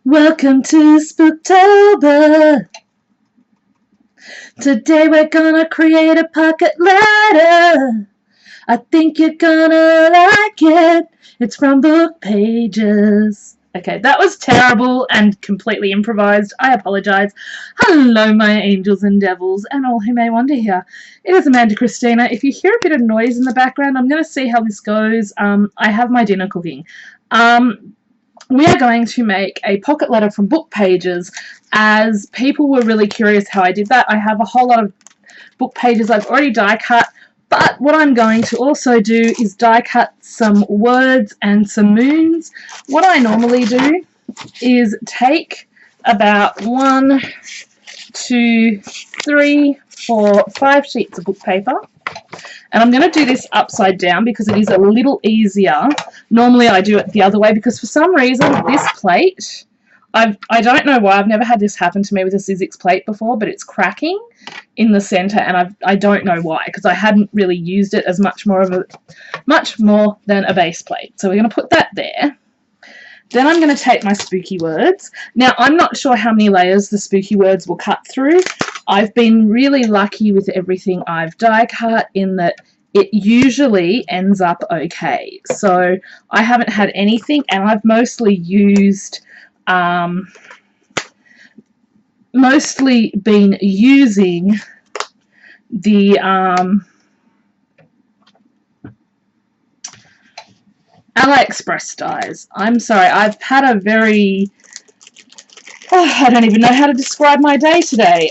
Welcome to Spooktober. Today we're gonna create a pocket letter. I think you're gonna like it. It's from Book Pages. Okay, that was terrible and completely improvised. I apologise. Hello, my angels and devils, and all who may wander here. It is Amanda Christina. If you hear a bit of noise in the background, I'm going to see how this goes. I have my dinner cooking. We are going to make a pocket letter from Book Pages, as people were really curious how I did that. I have a whole lot of book pages I've already die cut, but what I'm going to also do is die cut some words and some moons. What I normally do is take about 1, 2, 3, 4, 5 sheets of book paper. And I'm going to do this upside down because it is a little easier. Normally I do it the other way because for some reason this plate, I don't know why, I've never had this happen to me with a Sizzix plate before, but it's cracking in the center, and I don't know why, because I hadn't really used it as much more than a base plate. So we're going to put that there. Then I'm going to take my spooky words. Now, I'm not sure how many layers the spooky words will cut through. I've been really lucky with everything I've die cut in that it usually ends up okay. So I haven't had anything, and I've mostly used, mostly been using the AliExpress dies. I'm sorry, I've had a very, I don't even know how to describe my day today.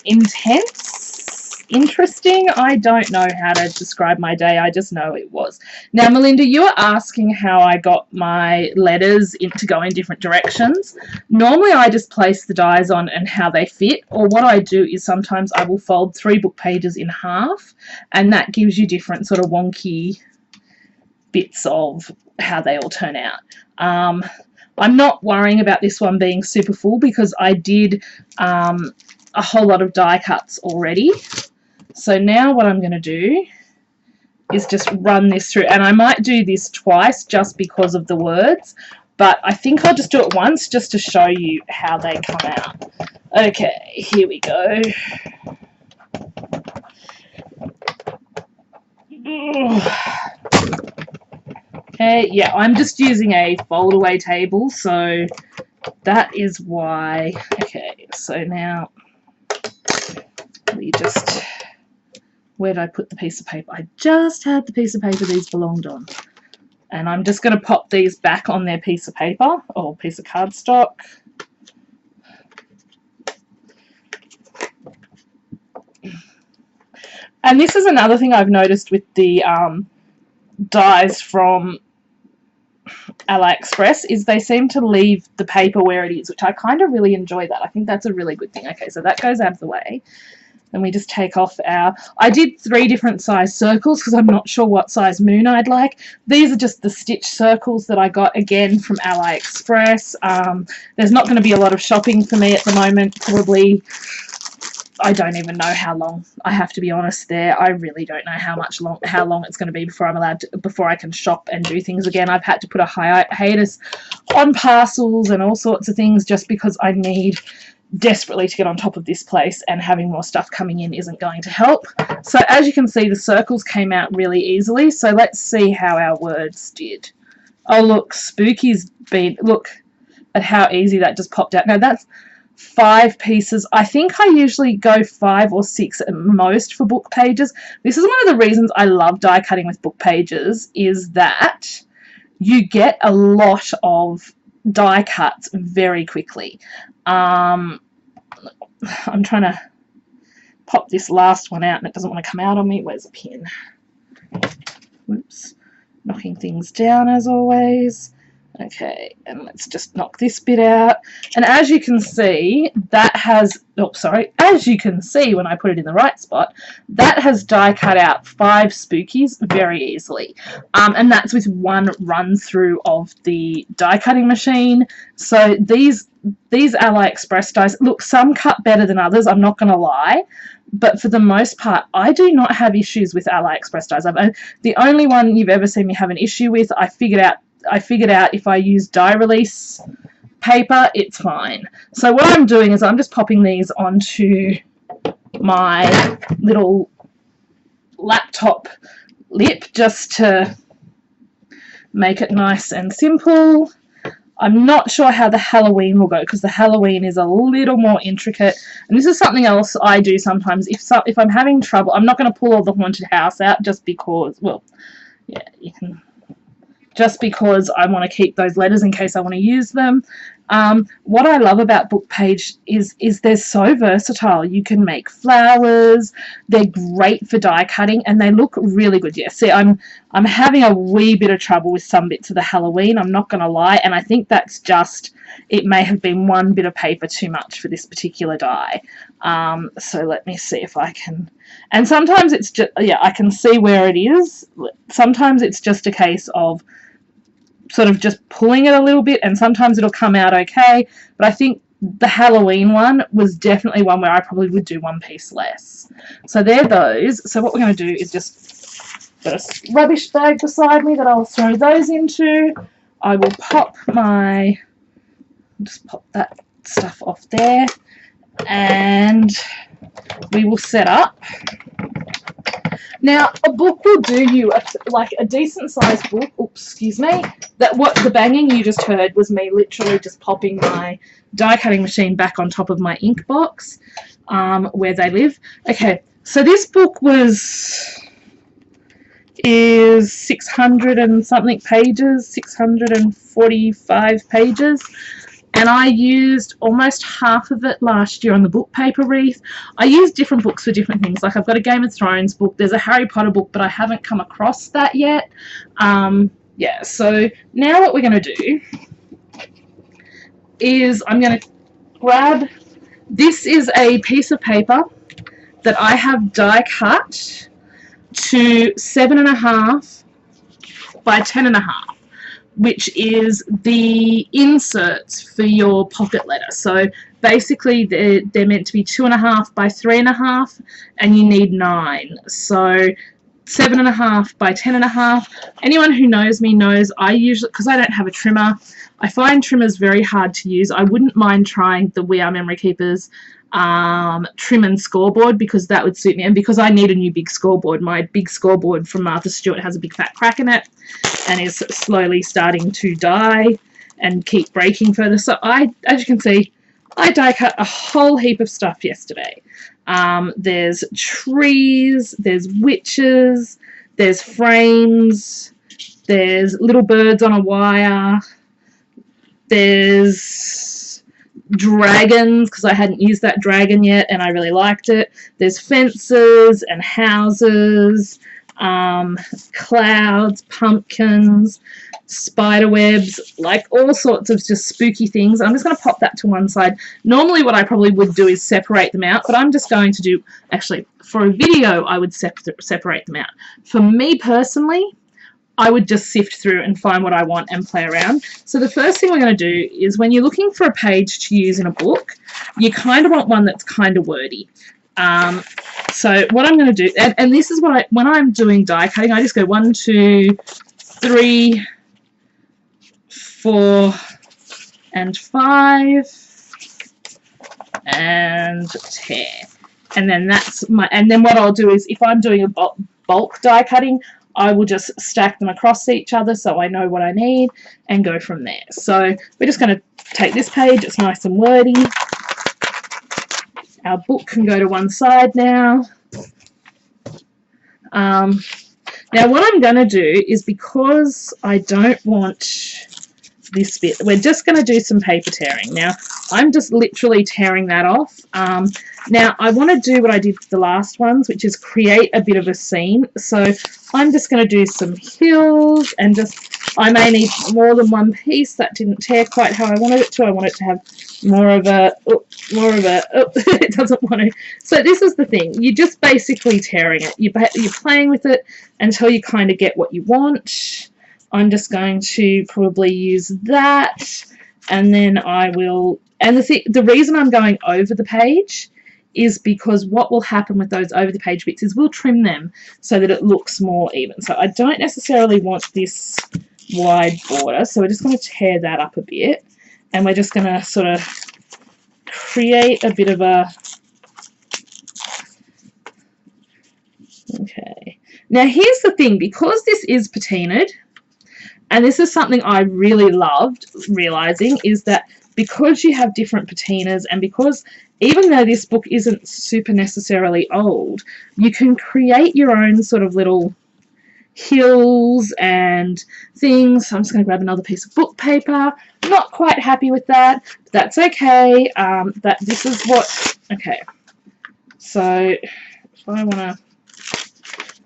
Intense? Interesting? I don't know how to describe my day, I just know it was. Now, Melinda, you were asking how I got my letters to go in different directions. Normally I just place the dies on and how they fit, or what I do is sometimes I will fold 3 book pages in half, and that gives you different sort of wonky bits of how they all turn out. I'm not worrying about this one being super full because I did a whole lot of die cuts already. So now what I'm going to do is just run this through, and I might do this twice just because of the words, but I think I'll just do it once just to show you how they come out. Okay, here we go. Okay, yeah, I'm just using a fold away table, so that is why. Okay, so now we just, where did I put the piece of paper? I just had the piece of paper these belonged on. And I'm just going to pop these back on their piece of paper, or piece of cardstock. And this is another thing I've noticed with the dies from AliExpress, is they seem to leave the paper where it is, which I kind of really enjoy that. I think that's a really good thing. Okay, so that goes out of the way. Then we just take off our, I did 3 different size circles because I'm not sure what size moon I'd like. These are just the stitch circles that I got again from AliExpress. There's not going to be a lot of shopping for me at the moment, probably. I don't even know how long. I have to be honest there. I really don't know how long it's going to be before I'm allowed to, before I can shop and do things again. I've had to put a hiatus on parcels and all sorts of things just because I need desperately to get on top of this place, and having more stuff coming in isn't going to help. So as you can see, the circles came out really easily. So let's see how our words did. Oh look, spooky's been, look at how easy that just popped out. Now that's 5 pieces. I think I usually go 5 or 6 at most for book pages. This is one of the reasons I love die cutting with book pages, is that you get a lot of die cuts very quickly. I'm trying to pop this last one out and it doesn't want to come out on me. Where's the pin? Whoops. Knocking things down as always. Okay, and let's just knock this bit out. And as you can see, that has, oh sorry, as you can see when I put it in the right spot, that has die cut out 5 spookies very easily. And that's with one run through of the die cutting machine. So these AliExpress dies, look, some cut better than others, I'm not going to lie. But for the most part, I do not have issues with AliExpress dies. The only one you've ever seen me have an issue with, I figured out if I use die release paper, it's fine. So what I'm doing is I'm just popping these onto my little laptop lip just to make it nice and simple. I'm not sure how the Halloween will go because the Halloween is a little more intricate, and this is something else I do sometimes. If I'm having trouble, I'm not going to pull all the haunted house out just because, well, yeah, you can, just because I want to keep those letters in case I want to use them. What I love about book page is they're so versatile. You can make flowers. They're great for die cutting, and they look really good. Yeah, see, I'm having a wee bit of trouble with some bits of the Halloween. I'm not going to lie, and I think that's just, it may have been one bit of paper too much for this particular die. So let me see if I can. And sometimes it's just, yeah, I can see where it is. Sometimes it's just a case of sort of just pulling it a little bit, and sometimes it'll come out okay, but I think the Halloween one was definitely one where I probably would do one piece less. So they're those. So what we're going to do is just got a rubbish bag beside me that I'll throw those into. I will just pop that stuff off there, and we will set up. Now, a book will do you, like a decent sized book, oops, excuse me, that what the banging you just heard was me literally just popping my die cutting machine back on top of my ink box where they live. Okay, so this book is 600 and something pages, 645 pages. And I used almost half of it last year on the book paper wreath. I use different books for different things. Like I've got a Game of Thrones book. There's a Harry Potter book, but I haven't come across that yet. Yeah, so now what we're going to do is I'm going to grab, this is a piece of paper that I have die cut to 7.5 by 10.5. which is the inserts for your pocket letter. So basically they're meant to be 2.5 by 3.5, and you need 9. So 7.5 by 10.5. Anyone who knows me knows I usually, because I don't have a trimmer, I find trimmers very hard to use. I wouldn't mind trying the We Are Memory Keepers trim and scoreboard, because that would suit me, and because I need a new big scoreboard. My big scoreboard from Martha Stewart has a big fat crack in it and is slowly starting to die and keep breaking further. So as you can see, I die cut a whole heap of stuff yesterday. There's trees, there's witches, there's frames, there's little birds on a wire, there's dragons, because I hadn't used that dragon yet and I really liked it. There's fences and houses, clouds, pumpkins, spider webs, like all sorts of just spooky things. I'm just going to pop that to one side. Normally what I probably would do is separate them out, but I'm just going to do, actually for a video I would separate them out. For me personally, I would just sift through and find what I want and play around. So the first thing we're going to do is, when you're looking for a page to use in a book, you kind of want one that's kind of wordy. So what I'm going to do, and this is what when I'm doing die cutting, I just go 1, 2, 3, 4, and 5, and 10. And then that's my, and then what I'll do is, if I'm doing a bulk die cutting, I will just stack them across each other so I know what I need and go from there. So we're just going to take this page, it's nice and wordy. Our book can go to one side now. Now what I'm going to do is, because I don't want this bit, we're just going to do some paper tearing. Now I'm just literally tearing that off. Now I want to do what I did with the last ones, which is create a bit of a scene. So I'm just going to do some hills, and just, I may need more than one piece. That didn't tear quite how I wanted it to. I want it to have more of a, it doesn't want to. So this is the thing, you're just basically tearing it. You're playing with it until you kind of get what you want. I'm just going to probably use that, and then I will, and the reason I'm going over the page is because what will happen with those over the page bits is we'll trim them so that it looks more even. So I don't necessarily want this wide border, so we're just going to tear that up a bit, and we're just going to sort of create a bit of a... Okay. Now here's the thing, because this is patinaed, and this is something I really loved realizing, is that because you have different patinas, and because even though this book isn't super necessarily old, you can create your own sort of little hills and things. So I'm just going to grab another piece of book paper. Not quite happy with that, but that's okay. This is what... Okay. So if I want to...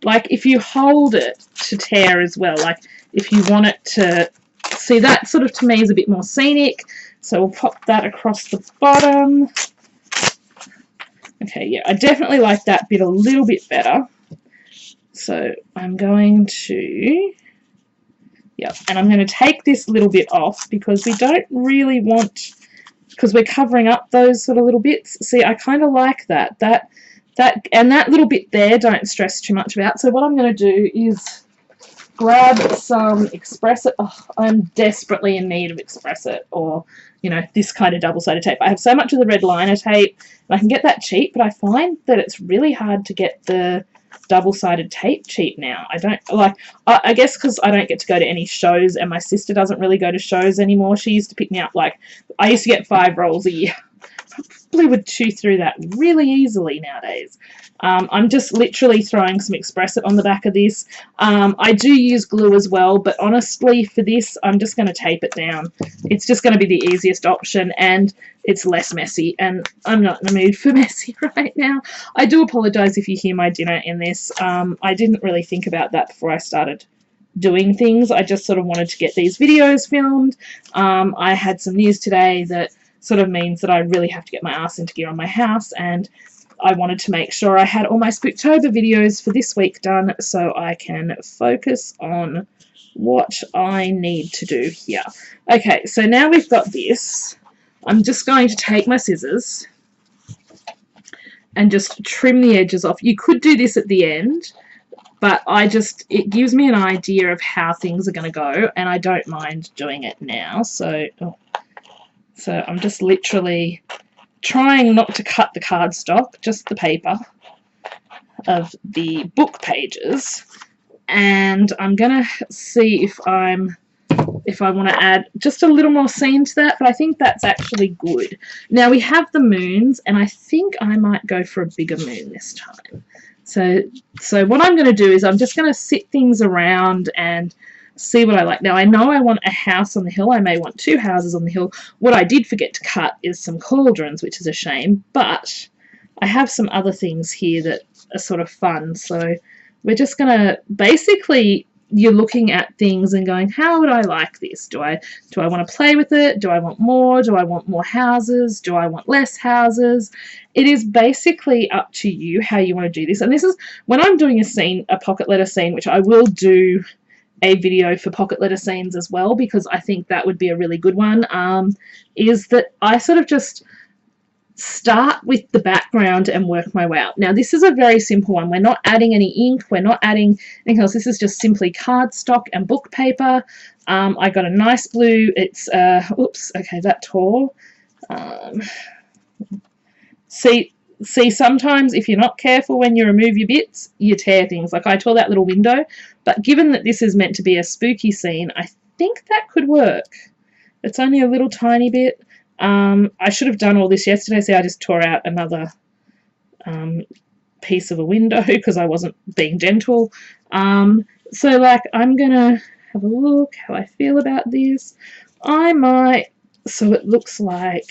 Like, if you hold it to tear as well, like if you want it to... See, that sort of to me is a bit more scenic. So we'll pop that across the bottom. Okay, yeah, I definitely like that bit a little bit better. So I'm going to... Yep, and I'm going to take this little bit off because we don't really want... Because we're covering up those sort of little bits. See, I kind of like that. And that little bit there, don't stress too much about. So what I'm going to do is grab some Express It. Oh, I'm desperately in need of Express It, or, you know, this kind of double-sided tape. I have so much of the red liner tape, and I can get that cheap, but I find that it's really hard to get the double-sided tape cheap now. I don't, like, I guess because I don't get to go to any shows, and my sister doesn't really go to shows anymore. She used to pick me up, like, I used to get 5 rolls a year. Probably would chew through that really easily nowadays. I'm just literally throwing some Express It on the back of this. I do use glue as well, but honestly for this I'm just going to tape it down. It's just going to be the easiest option, and it's less messy, and I'm not in the mood for messy right now. I do apologise if you hear my dinner in this. I didn't really think about that before I started doing things. I just sort of wanted to get these videos filmed. I had some news today that sort of means that I really have to get my ass into gear on my house, and I wanted to make sure I had all my Spooktober videos for this week done so I can focus on what I need to do here. Okay, so now we've got this. I'm just going to take my scissors and just trim the edges off. You could do this at the end, but it gives me an idea of how things are going to go, and I don't mind doing it now. So I'm just literally trying not to cut the cardstock, just the paper of the book pages, and I'm gonna see if I want to add just a little more scene to that, but I think that's actually good. Now we have the moons, and I think I might go for a bigger moon this time. So what I'm going to do is I'm just going to sit things around and see what I like. Now I know I want a house on the hill. I may want 2 houses on the hill. What I did forget to cut is some cauldrons, which is a shame, but I have some other things here that are sort of fun. So we're just going to basically, you're looking at things and going, how would I like this? Do I want to play with it? Do I want more? Do I want more houses? Do I want less houses? It is basically up to you how you want to do this. And this is when I'm doing a scene, a pocket letter scene, which I will do a video for pocket letter scenes as well, because I think that would be a really good one, is that I sort of just start with the background and work my way out. Now this is a very simple one. We're not adding any ink, we're not adding anything else. This is just simply cardstock and book paper. I got a nice blue, it's oops, okay, that tore. See, sometimes if you're not careful when you remove your bits, you tear things. Like I tore that little window, but given that this is meant to be a spooky scene, I think that could work. It's only a little tiny bit. I should have done all this yesterday, so I just tore out another piece of a window because I wasn't being gentle. So like I'm gonna have a look how I feel about this. I might, so it looks like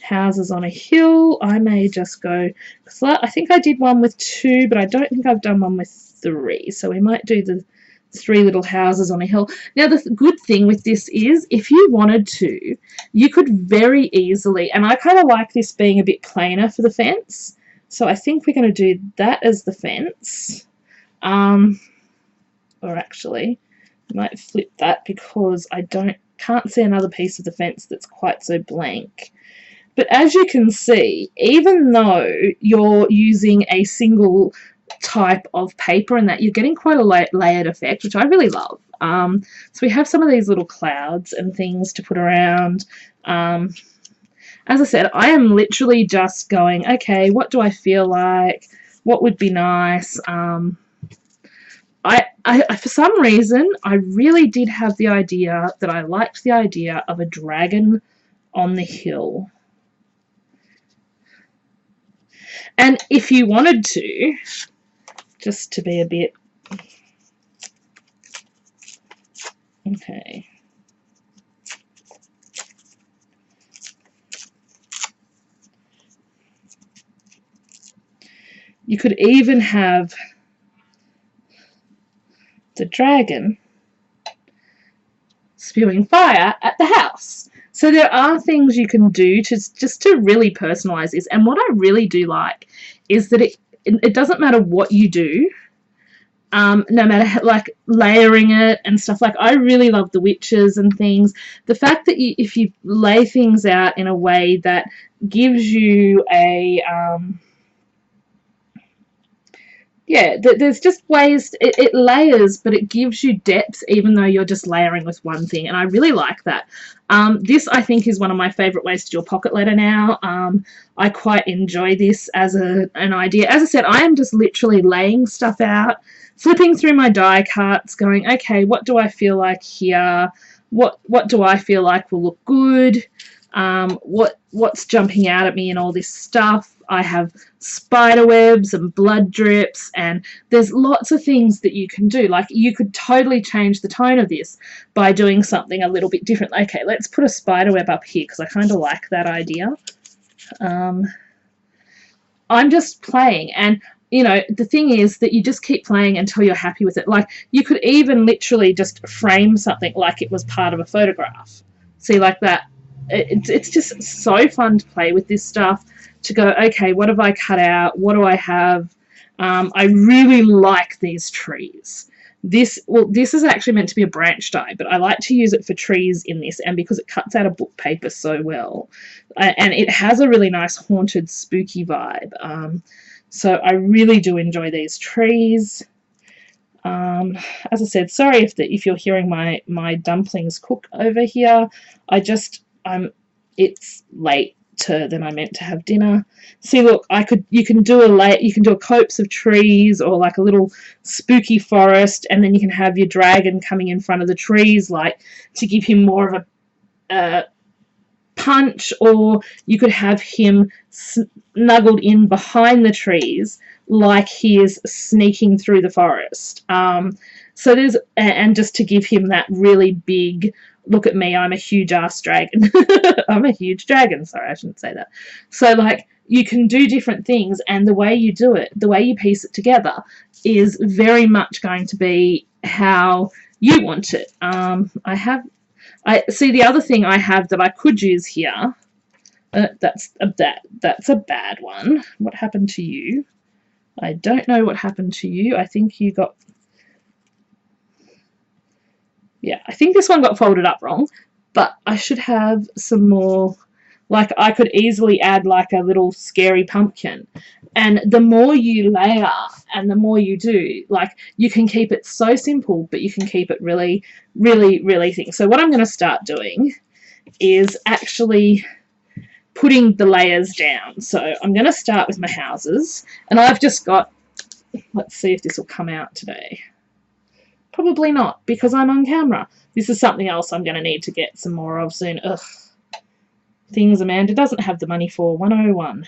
houses on a hill. I may just go, because I think I did one with 2, but I don't think I've done one with 3, so we might do the 3 little houses on a hill. Now the good thing with this is if you wanted to, you could very easily, and I kind of like this being a bit plainer for the fence, so I think we're going to do that as the fence, or actually I might flip that because I can't see another piece of the fence that's quite so blank. But as you can see, even though you're using a single type of paper, and that you're getting quite a layered effect, which I really love. So we have some of these little clouds and things to put around. As I said, I am literally just going, okay, what do I feel like? What would be nice? I for some reason, I really did have the idea that I liked the idea of a dragon on the hill. And if you wanted to, just to be a bit, okay. You could even have the dragon spewing fire at the house. So there are things you can do to just to really personalize this. And what I really do like is that it doesn't matter what you do, no matter like layering it and stuff. Like, I really love the witches and things. The fact that if you lay things out in a way that gives you a yeah, there's just ways, it layers, but it gives you depth even though you're just layering with one thing, and I really like that. This, I think, is one of my favourite ways to do a pocket letter now. I quite enjoy this as an idea. As I said, I am just literally laying stuff out, flipping through my die cuts, going, okay, what do I feel like here? What do I feel like will look good? What's jumping out at me and all this stuff. I have spider webs and blood drips, and there's lots of things that you can do. Like, you could totally change the tone of this by doing something a little bit different. Okay, let's put a spider web up here because I kind of like that idea. I'm just playing, and you know, the thing is that you just keep playing until you're happy with it. Like, you could even literally just frame something like it was part of a photograph. See, like that. It's just so fun to play with this stuff, to go, okay, what have I cut out? What do I have? I really like these trees. This is actually meant to be a branch die, but I like to use it for trees in this, and because it cuts out a book paper so well. And it has a really nice haunted, spooky vibe. So I really do enjoy these trees. As I said, sorry if you're hearing my dumplings cook over here. It's later than I meant to have dinner. See, look, you can do a copse of trees, or like a little spooky forest, and then you can have your dragon coming in front of the trees, like to give him more of a punch, or you could have him snuggled in behind the trees like he is sneaking through the forest. So there's, and just to give him that really big, look at me, I'm a huge ass dragon. I'm a huge dragon. Sorry, I shouldn't say that. So, like, you can do different things, and the way you do it, the way you piece it together, is very much going to be how you want it. I see the other thing I have that I could use here. That's a bad one. What happened to you? I don't know what happened to you. I think you got... Yeah, I think this one got folded up wrong, but I should have some more. Like, I could easily add like a little scary pumpkin. And the more you layer and the more you do, like, you can keep it so simple, but you can keep it really, really, really thick. So what I'm going to start doing is actually putting the layers down. So I'm going to start with my houses, and I've just got, let's see if this will come out today. Probably not, because I'm on camera. This is something else I'm going to need to get some more of soon. Ugh. Things Amanda doesn't have the money for. 101.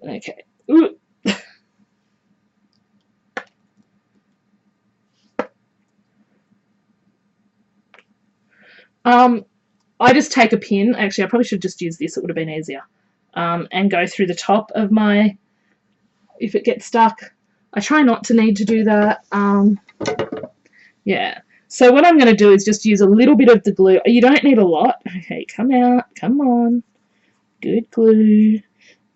Okay. Ooh. I just take a pin. Actually, I probably should just use this. It would have been easier. And go through the top of my... If it gets stuck, I try not to need to do that. Yeah. So what I'm going to do is just use a little bit of the glue. You don't need a lot. Okay, come out. Come on. Good glue.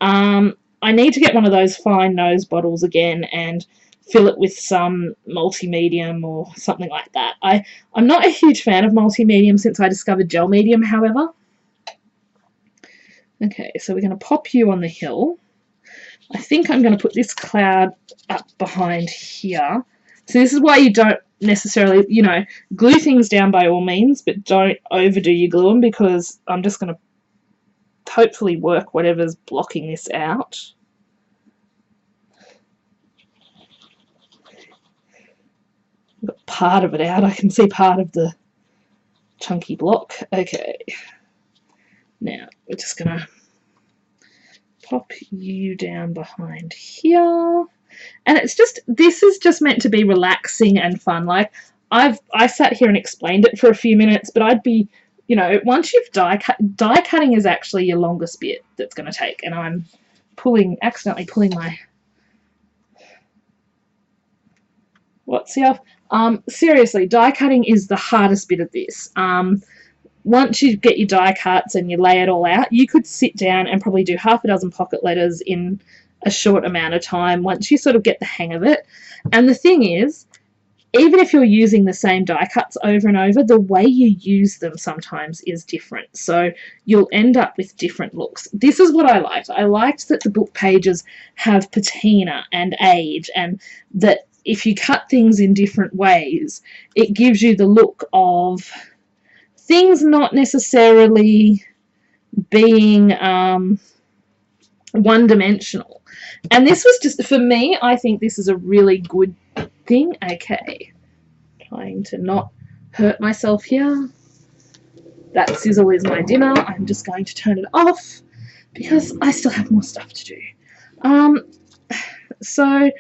I need to get one of those fine nose bottles again and fill it with some multi-medium or something like that. I'm not a huge fan of multi-medium since I discovered gel medium, however. Okay, so we're going to pop you on the hill. I think I'm going to put this cloud up behind here. So this is why you don't necessarily, you know, glue things down by all means, but don't overdo your glue them, because I'm just going to hopefully work whatever's blocking this out. I've got part of it out. I can see part of the chunky block. Okay. Now we're just going to pop you down behind here. And it's just, this is just meant to be relaxing and fun. Like, I sat here and explained it for a few minutes, but I'd be, you know, once you've die cutting is actually your longest bit that's going to take. And I'm accidentally pulling my, see off. Seriously, die cutting is the hardest bit of this. Once you get your die cuts and you lay it all out, you could sit down and probably do half a dozen pocket letters in a short amount of time once you sort of get the hang of it. And the thing is, even if you're using the same die cuts over and over, the way you use them sometimes is different. So you'll end up with different looks. This is what I liked. I liked that the book pages have patina and age, and that if you cut things in different ways, it gives you the look of things not necessarily being one-dimensional. And this was just, for me, I think this is a really good thing. Okay, trying to not hurt myself here. That sizzle is my dinner. I'm just going to turn it off because I still have more stuff to do. So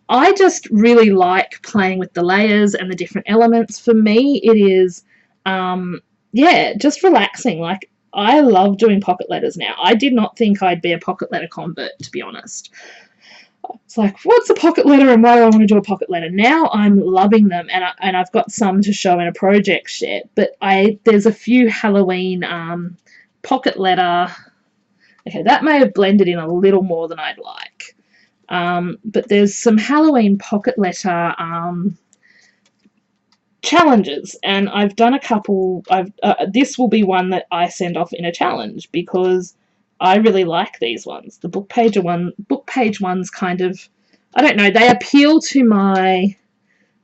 I just really like playing with the layers and the different elements. For me, it is, yeah, just relaxing. Like, I love doing pocket letters now. I did not think I'd be a pocket letter convert, to be honest. It's like, what's a pocket letter and why do I want to do a pocket letter? Now I'm loving them, and I've got some to show in a project share. But there's a few Halloween pocket letter. Okay, that may have blended in a little more than I'd like. But there's some Halloween pocket letter challenges, and I've done a couple. This will be one that I send off in a challenge because I really like these ones. The book page ones kind of, I don't know, they appeal to my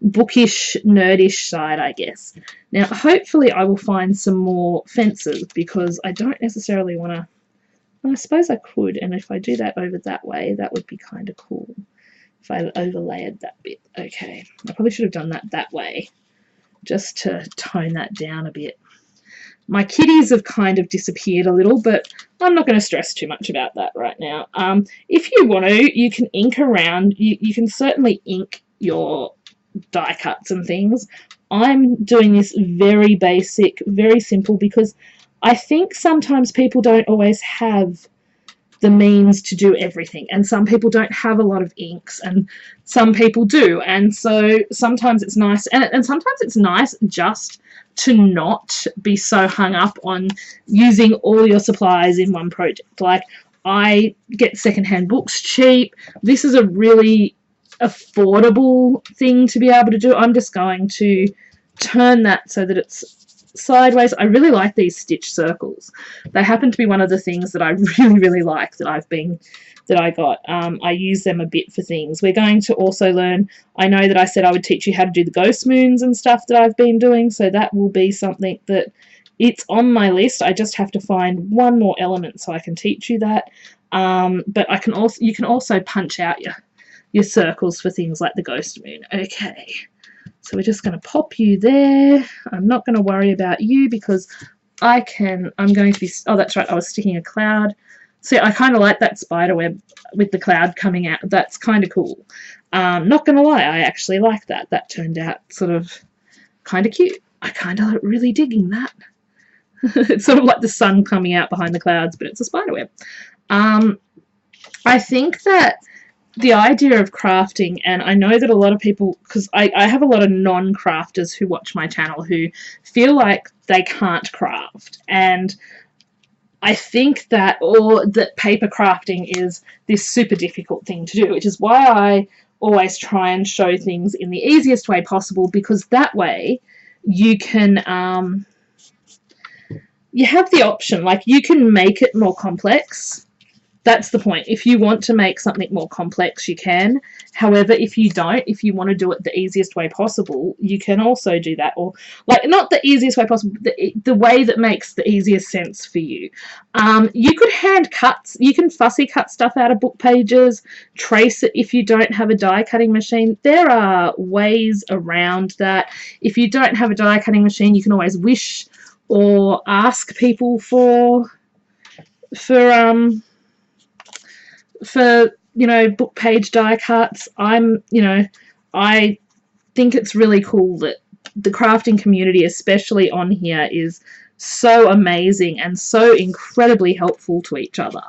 bookish, nerdish side, I guess. Now, hopefully I will find some more fences because I don't necessarily want to, I suppose I could, and if I do that over that way, that would be kind of cool if I overlaid that bit. Okay, I probably should have done that way just to tone that down a bit. My kitties have kind of disappeared a little, but I'm not going to stress too much about that right now. If you want to, you can ink around. You can certainly ink your die cuts and things. I'm doing this very basic, very simple, because I think sometimes people don't always have the means to do everything, and some people don't have a lot of inks, and some people do, and so sometimes it's nice, and sometimes it's nice just to not be so hung up on using all your supplies in one project. Like, I get secondhand books cheap. This is a really affordable thing to be able to do. I'm just going to turn that so that it's sideways. I really like these stitch circles. They happen to be one of the things that I really like that I got. I use them a bit for things. We're going to also learn, I know that I said I would teach you how to do the ghost moons and stuff that I've been doing, so that will be something that it's on my list. I just have to find one more element so I can teach you that. But you can also punch out your circles for things like the ghost moon. Okay. So we're just going to pop you there. I'm not going to worry about you because I'm going to be, oh, that's right, I was sticking a cloud. See, I kind of like that spider web with the cloud coming out. That's kind of cool. Not going to lie, I actually like that. That turned out sort of kind of cute. I kind of really digging that. It's sort of like the sun coming out behind the clouds, but it's a spider web. I think that the idea of crafting, and I know that a lot of people, because I have a lot of non-crafters who watch my channel who feel like they can't craft, and I think that paper crafting is this super difficult thing to do, which is why I always try and show things in the easiest way possible, because that way you can you have the option, like you can make it more complex. That's the point. If you want to make something more complex, you can. However, if you don't, if you want to do it the easiest way possible, you can also do that. Or, like, not the easiest way possible, the way that makes the easiest sense for you. You could hand cut, you can fussy cut stuff out of book pages, trace it if you don't have a die cutting machine. There are ways around that. If you don't have a die cutting machine, you can always wish or ask people for you know, book page die cuts. I think it's really cool that the crafting community, especially on here, is so amazing and so incredibly helpful to each other.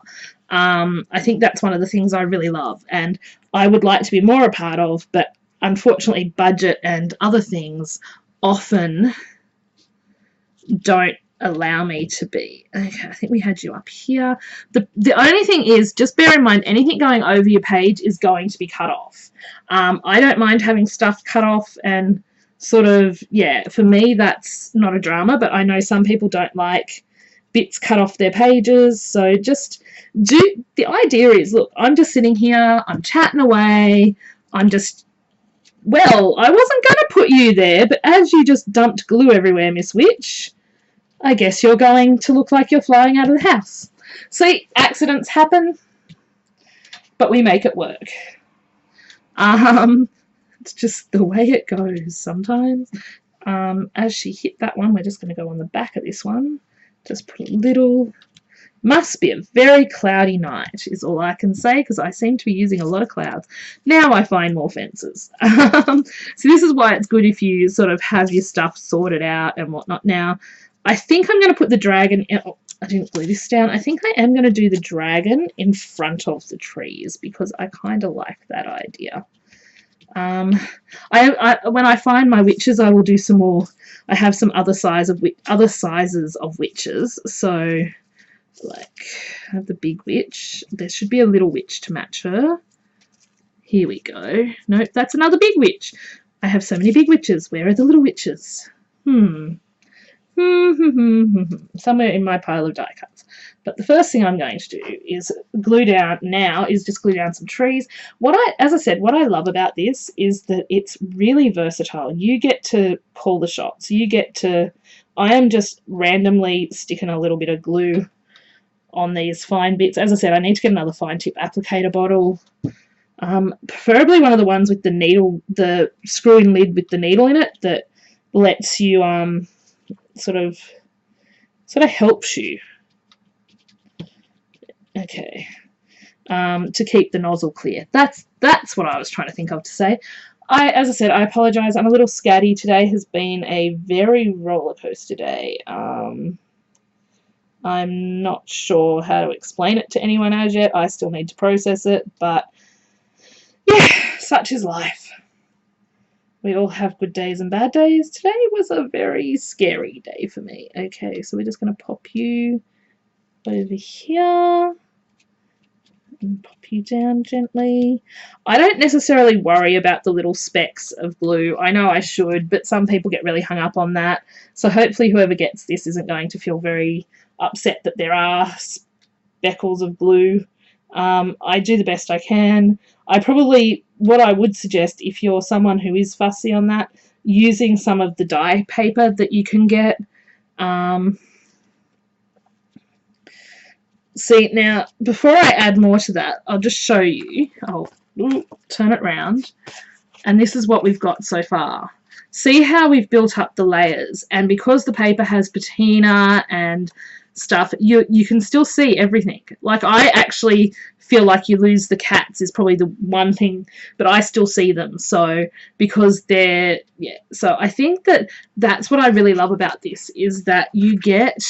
I think that's one of the things I really love, and I would like to be more a part of, but unfortunately budget and other things often don't allow me to be. Okay, I think we had you up here. The only thing is, just bear in mind, anything going over your page is going to be cut off. I don't mind having stuff cut off, and sort of, yeah, for me that's not a drama, but I know some people don't like bits cut off their pages. So just the idea is, look, I'm just sitting here, I'm chatting away, I'm just, well, I wasn't going to put you there, but as you just dumped glue everywhere, Miss Witch, I guess you're going to look like you're flying out of the house. See, accidents happen, but we make it work. It's just the way it goes sometimes. As she hit that one, we're just going to go on the back of this one. Just put a little... Must be a very cloudy night, is all I can say, because I seem to be using a lot of clouds. Now I find more fences. So this is why it's good if you sort of have your stuff sorted out and whatnot. Now, I think I'm going to put the dragon in, oh, I didn't glue this down. I think I am going to do the dragon in front of the trees because I kind of like that idea. When I find my witches, I will do some more. I have some other sizes of witches. So, like, I have the big witch. There should be a little witch to match her. Here we go. Nope, that's another big witch. I have so many big witches. Where are the little witches? Somewhere in my pile of die cuts. But the first thing I'm going to do is glue down now, is just glue down some trees. As I said, what I love about this is that it's really versatile. You get to call the shots. You get to, I am just randomly sticking a little bit of glue on these fine bits. As I said, I need to get another fine tip applicator bottle. Preferably one of the ones with the needle, the screw-in lid with the needle in it that lets you sort of helps you, okay, to keep the nozzle clear. That's what I was trying to think of to say. As I said, I apologise. I'm a little scatty. Today has been a very roller coaster day. I'm not sure how to explain it to anyone as yet. I still need to process it, but yeah, such is life. We all have good days and bad days. Today was a very scary day for me. Okay, so we're just going to pop you over here and pop you down gently. I don't necessarily worry about the little specks of glue. I know I should, but some people get really hung up on that. So hopefully whoever gets this isn't going to feel very upset that there are speckles of glue. I do the best I can. What I would suggest, if you're someone who is fussy on that, using some of the dye paper that you can get. See, now, before I add more to that, I'll just show you. I'll turn it round. And this is what we've got so far. See how we've built up the layers, and because the paper has patina and stuff, you can still see everything. Like, I actually feel like you lose the cats is probably the one thing, but I still see them. So because they're, yeah, so I think that's what I really love about this, is that you get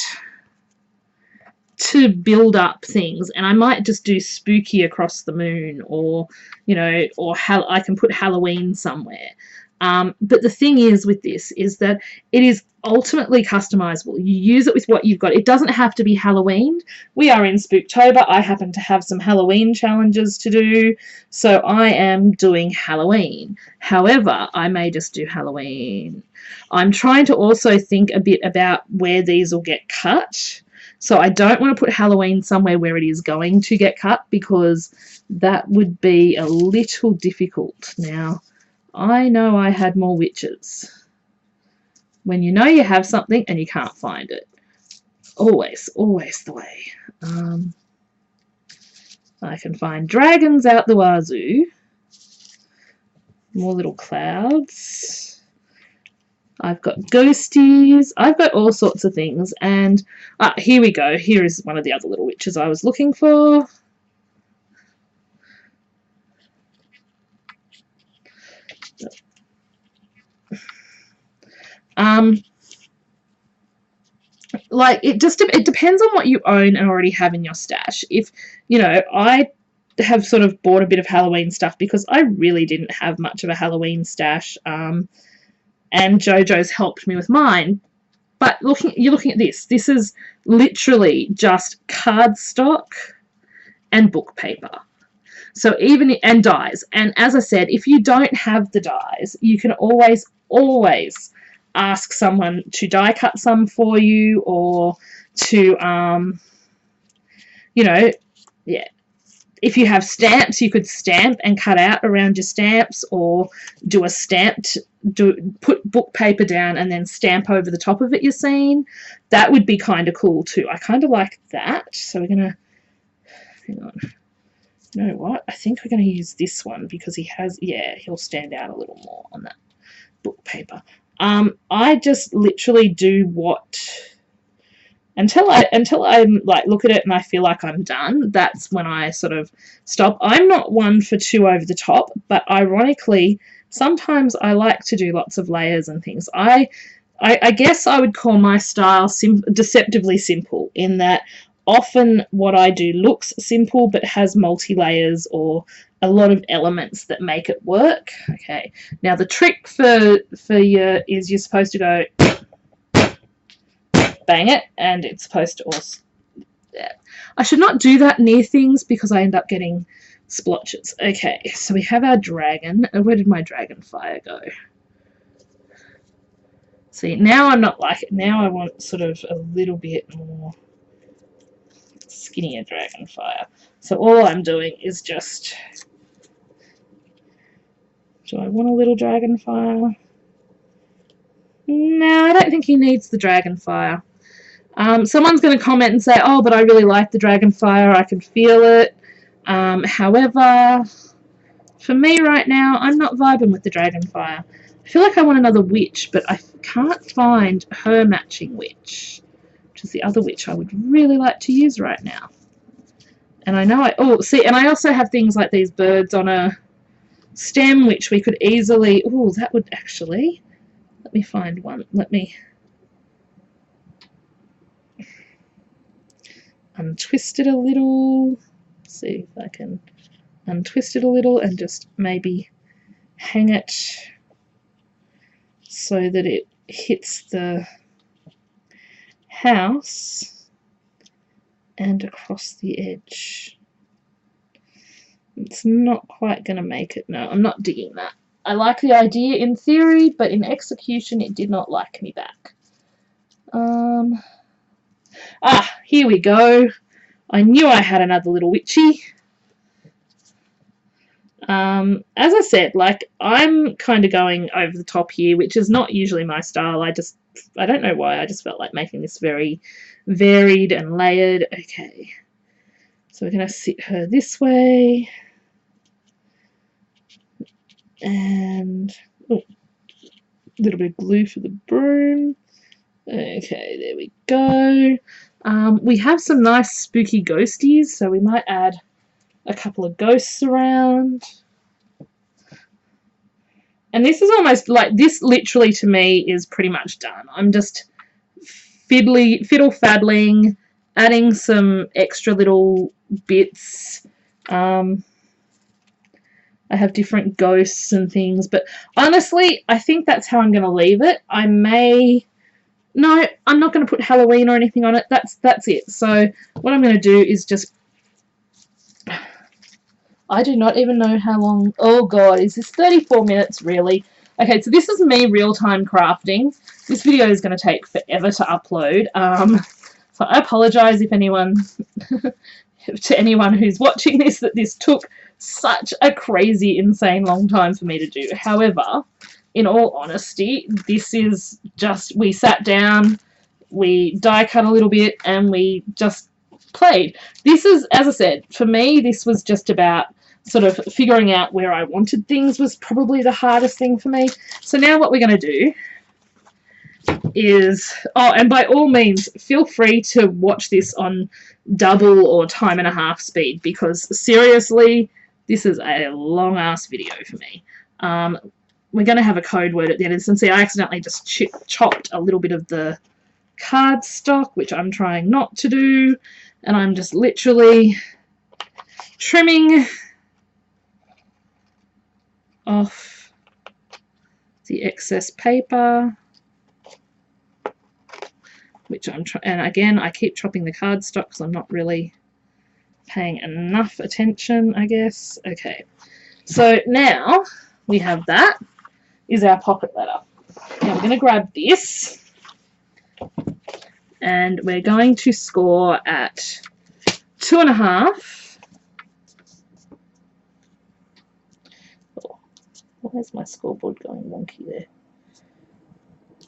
to build up things. And I might just do spooky across the moon, or, you know, or I can put Halloween somewhere. But the thing is with this is that it is ultimately customizable. You use it with what you've got. It doesn't have to be Halloween. We are in Spooktober. I happen to have some Halloween challenges to do, so I am doing Halloween. However, I may just do Halloween. I'm trying to also think a bit about where these will get cut. So I don't want to put Halloween somewhere where it is going to get cut, because that would be a little difficult. Now, I know I had more witches. When you know you have something and you can't find it. Always, always the way. I can find dragons out the wazoo. More little clouds. I've got ghosties. I've got all sorts of things. And here we go. Here is one of the other little witches I was looking for. Like it depends on what you own and already have in your stash. If, you know, I have sort of bought a bit of Halloween stuff because I really didn't have much of a Halloween stash, and JoJo's helped me with mine. But you're looking at this. This is literally just cardstock and book paper. So and dies. And as I said, if you don't have the dies, you can always ask someone to die cut some for you, or to, you know, yeah. If you have stamps, you could stamp and cut out around your stamps, or do a stamped, put book paper down and then stamp over the top of it you're seeing. That would be kind of cool too. I kind of like that. So we're going to, hang on. You know what? I think we're going to use this one because he has, yeah, he'll stand out a little more on that book paper. I just literally do what, until I like look at it and I feel like I'm done, that's when I sort of stop. I'm not one for too over the top, but ironically, sometimes I like to do lots of layers and things. I guess I would call my style deceptively simple, in that often what I do looks simple but has multi-layers or a lot of elements that make it work. Okay, now the trick for you is you're supposed to go bang it, and it's supposed to also, yeah. I should not do that near things because I end up getting splotches. Okay, so we have our dragon. Where did my dragon fire go? See, now I'm not like it. Now I want sort of a little bit more skinnier dragon fire. So all I'm doing is just, do I want a little dragon fire? No, I don't think he needs the dragon fire. Someone's going to comment and say, oh, but I really like the dragon fire. I can feel it. However, for me right now, I'm not vibing with the dragon fire. I feel like I want another witch, but I can't find her matching witch, which is the other witch I would really like to use right now. And I know and I also have things like these birds on a stem, which we could easily, that would actually, let me find one. Let me untwist it a little. See if I can untwist it a little and just maybe hang it so that it hits the house and across the edge. It's not quite going to make it. No, I'm not digging that. I like the idea in theory, but in execution it did not like me back. Here we go. I knew I had another little witchy. As I said, like, I'm kind of going over the top here, which is not usually my style. I don't know why, I just felt like making this very varied and layered. Okay, so we're going to sit her this way. And a little bit of glue for the broom. Okay, there we go. We have some nice spooky ghosties, so we might add a couple of ghosts around. And this is almost like, this literally to me is pretty much done. I'm just fiddle-faddling, adding some extra little bits. I have different ghosts and things, but honestly, I think that's how I'm going to leave it. I may... No, I'm not going to put Halloween or anything on it. That's it. So what I'm going to do is just... I do not even know how long... Oh, God, is this 34 minutes, really? Okay, so this is me real-time crafting. This video is going to take forever to upload. So I apologise if anyone... to anyone who's watching this, that this took such a crazy, insane long time for me to do. However, in all honesty, this is just, we sat down, we die cut a little bit, and we just played. This is, as I said, for me, this was just about sort of figuring out where I wanted things was probably the hardest thing for me. So now what we're going to do is, oh, and by all means, feel free to watch this on double or time and a half speed, because seriously, this is a long ass video for me. We're going to have a code word at the end of this, and see, I accidentally just chopped a little bit of the cardstock, which I'm trying not to do, and I'm just literally trimming off the excess paper, which I'm trying, and again, I keep chopping the cardstock because I'm not really paying enough attention, I guess. Okay, so now we have that, is our pocket letter. Now we're going to grab this, and we're going to score at 2.5. Oh, why is my scoreboard going wonky there?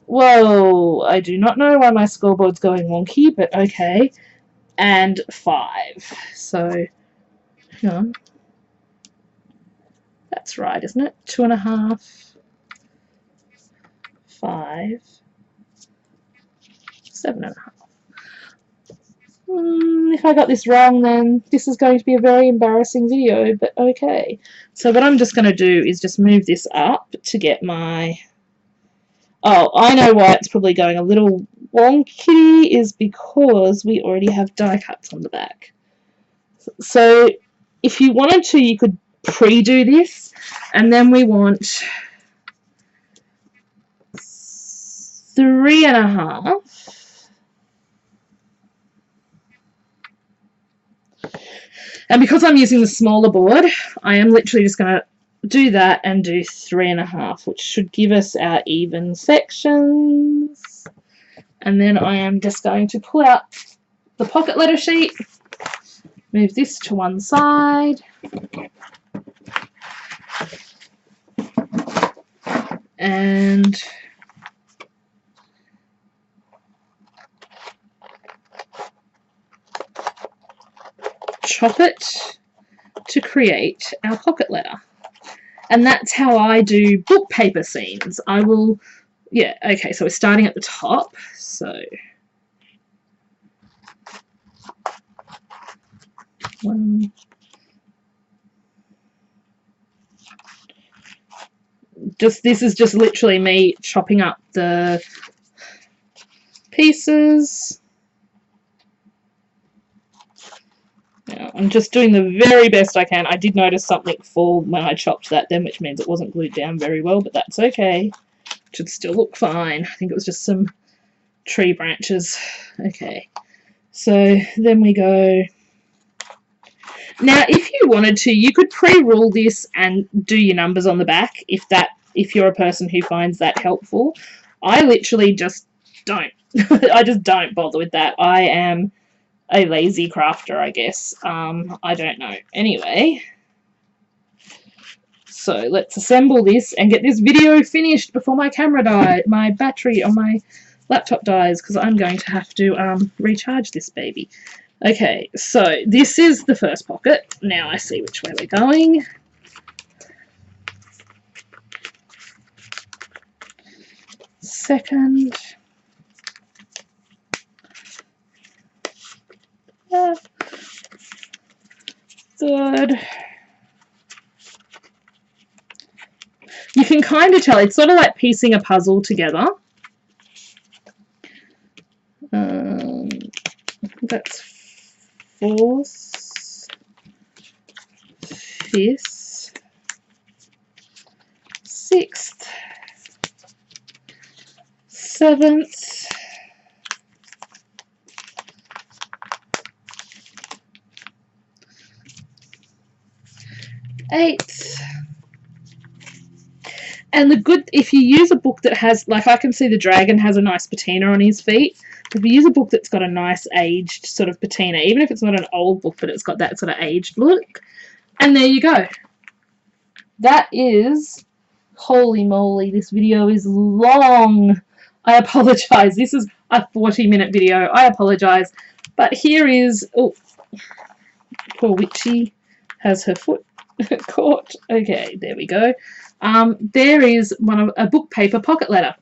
Whoa, I do not know why my scoreboard's going wonky, but okay. And 5. So, hang on. That's right, isn't it? 2.5, 5, 7.5. If I got this wrong, then this is going to be a very embarrassing video, but okay. So what I'm just going to do is just move this up to get my... Oh, I know why it's probably going a little wonky, is because we already have die cuts on the back. So if you wanted to, you could pre-do this, and then we want 3.5. And because I'm using the smaller board, I am literally just going to do that and do 3.5, which should give us our even sections. And then I am just going to pull out the pocket letter sheet, move this to one side, and chop it to create our pocket letter. And that's how I do book paper scenes. I will, yeah, okay, so we're starting at the top. So, 1. This is just literally me chopping up the pieces. I'm just doing the very best I can. I did notice something fall when I chopped that then, which means it wasn't glued down very well, but that's okay. It should still look fine. I think it was just some tree branches. Okay, so then we go... Now, if you wanted to, you could pre-rule this and do your numbers on the back if you're a person who finds that helpful. I literally just don't. I just don't bother with that. I am a lazy crafter, I guess. I don't know. Anyway, so let's assemble this and get this video finished before my camera dies, my battery on my laptop dies, because I'm going to have to recharge this baby. Okay, so this is the first pocket. Now I see which way we're going. Second. Third. You can kind of tell, it's sort of like piecing a puzzle together. That's 4th, 5th, 6th, 7th, 8th. And the good, if you use a book that has, like I can see the dragon has a nice patina on his feet. If you use a book that's got a nice aged sort of patina, even if it's not an old book, but it's got that sort of aged look. And there you go. That is, holy moly, this video is long. I apologize. This is a 40-minute video. I apologize. But here is, oh, poor Witchy has her foot caught. Okay, there we go. There is a book paper pocket letter.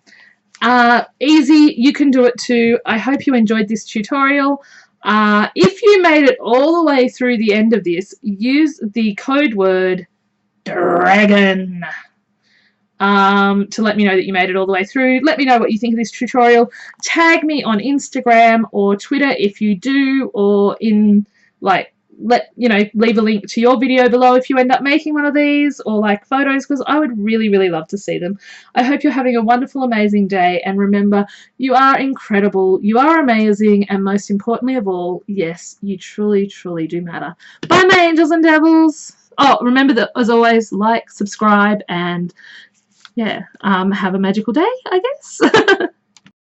Easy, you can do it too. I hope you enjoyed this tutorial. If you made it all the way through the end of this, use the code word dragon to let me know that you made it all the way through. Let me know what you think of this tutorial. Tag me on Instagram or Twitter if you do, or in like leave a link to your video below if you end up making one of these, or like photos, because I would really love to see them. I hope you're having a wonderful, amazing day, and remember, you are incredible, you are amazing, and most importantly of all, yes, you truly do matter. Bye, my angels and devils. Oh, remember that, as always, like, subscribe, and yeah, have a magical day, I guess.